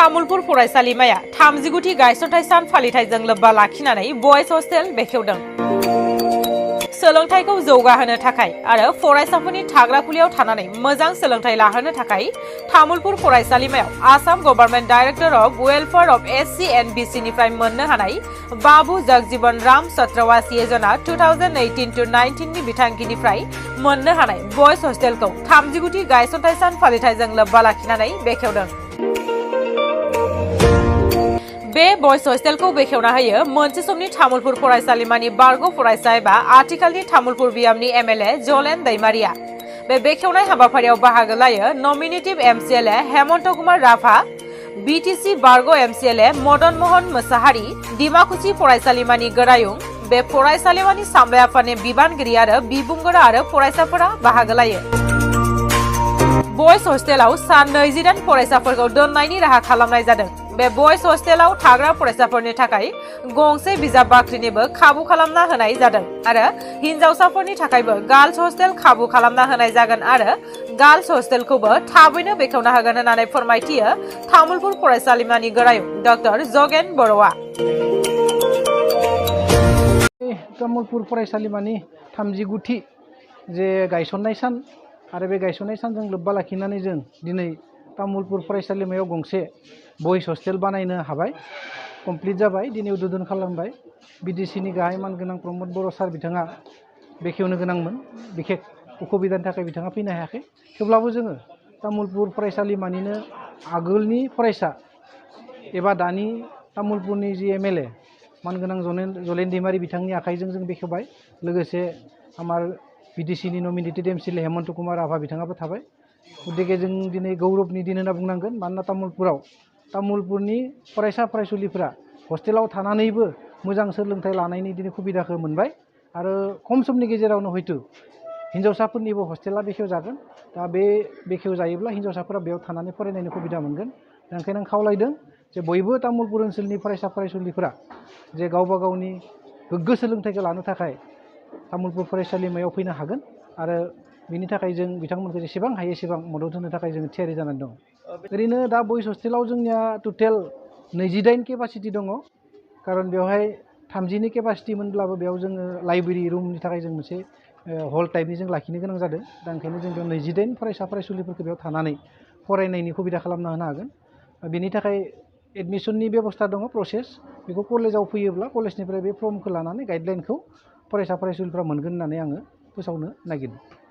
तामुलपुर फरायसालिमाया 39थि गायसनथाय सान फालिथायजों लोब्बा लाखिनानै बयज हस्टेल बेखेवदों। सोलोंथाइखौ जौगाहोनो थाखाय आरो फरायसाफोरनि थाग्रा खुलियाव थानानै मोजां सोलोंथाइ लाहोनो थाखाय तामुलपुर फरायसालिमायाव Assam government director of welfare of SC and BC निफ्राय मोननो हानाय बाबु जगजीवन राम चक्रवासी योजना 2018-19 नि बिथांखिनिफ्राय मोननो हानाय बयज हस्टेलखौ 39थि गायसनथाय सान फालिथायजों लोब्बा लाखिनानै बेखेवदों। बे बयज हस्टेलखौ बेखेवना होयो मोनसे समनि तामुलपुर फरायसालिमानि बारग' फरायसा एबा आथिखालनि तामुलपुर बियामनि MLA जलेन दैमारिया। बे बेखेवनाय हाबाफारियाव बाहागो लायो नमिनेटिभ MCLA हेमन्त कुमार राभा, BTC बारग' MCLA मदन मोहन मोसाहारि, डिमाकुसि फरायसालिमानि गोरायुं। बे फरायसालिमानि सामलाय आफादनि बिबानगिरि आरो बिबुंगोरा आरो फरायसाफोरा बाहागो लायो। बयज हस्टेलाव सा 20 फरायसाफोरखौ दोननायनि राहा खालामनाय जादों। बे बयज हस्टेलाव थाग्रा फरायसाफोरनि थाखाय गंसे बिजाब बाख्रिनिबो खाबु खालामना होनाय जादों आरो हिनजावसाफोरनि थाखायबो गार्ल्स हस्टेल खाबु खालामना होनाय जागोन आरो गार्ल्स हस्टेलखौबो थाबैनो बेखेवना होगोन होननानै फोरमायथियो तामुलपुर फरायसालिमानि गोरायुं डक्टर जगेन बर'आ। तामुलपुर फरायसालिमानि 39थि जे गायसननाय सान आरो बे गायसननाय सानजों लोब्बा लाखिनानै जों दिनै तामुलपुर फरायसालिमायाव गंसे बयज हस्टेल बानायनो हाबाय, कमप्लिट जाबाय, दिनै उद्बोधन खालामबाय। BDCनि गाहाय मानगोनां प्रमद बर' सार बिथाङा बेखेवनो गोनांमोन, बिखेक उसुबिदानि थाखाय बिथाङा फैनो हायाखै। थेवब्लाबो जोङो तामुलपुर फरायसालिमानिनो आगोलनि फरायसा एबा दानि तामुलपुरनि जि MLA मानगोनां जलेन दैमारि बिथांनि आखाइजों जों बेखेवबाय। लोगोसे आमार BDCनि नमिनेटेड MCLA हेमन्त कुमार राभा बिथाङाबो थाबाय। गतिके जों दिनै गौरबनि दिन होनना बुंनांगोन, मानोना तामुलपुरनि फरायसा फरायसुलिफोरा हस्टेलाव थानानैबो मोजां सोलोंथाइ लानायनि दिनै सुबिदाखौ मोनबाय आरो खम समनि गेजेरावनो हयतो हिनजावसाफोरनिबो हस्टेला बेखेवजागोन। दा बे बेखेवजायोब्ला हिनजावसाफोरा बेयाव थानानै फरायनायनि सुबिदा मोनगोन। दा ओंखायनो आं खावलायदों जे बयबो तामुलपुर ओनसोलनि फरायसा फरायसुलिफोरा जे गावबा गावनि गोग्गो सोलोंथाइखौ लानो थाखाय तामुलपुर फरायसालिमायाव फैनो हागोन आरो बिनि थाखाय जों बिथांमोनखौ जेसेबां हायो एसेबां मदद होनो थाखाय जों थियारि जानानै दं। ओरैनो दा बयज हस्टेलाव जोंनिया टटेल 28 केपासिटि दङ, खारन बेवहाय 30नि केपासिटि मोनब्लाबो बेयाव जोङो लाइब्रेरि रुमनि थाखाय जों मोनसे हल टाइपनि जों लाखिनो गोनां जादों। दा ओंखायनो जों बेयाव 28 फरायसा फरायसुलिफोरखौ बेयाव थानानै फरायनायनि सुबिदा खालामना होनो हागोन। बेनि थाखाय एडमिसननि बेबस्था दङ, प्रसेस। बेखौ कलेजाव फैयोब्ला कलेजनिफ्राय बे फर्मखौ लानानै गाइडलाइनखौ फरायसा फरायसुलिफ्रा मोनगोन होननानै आङो फोसावनो नागिरदों।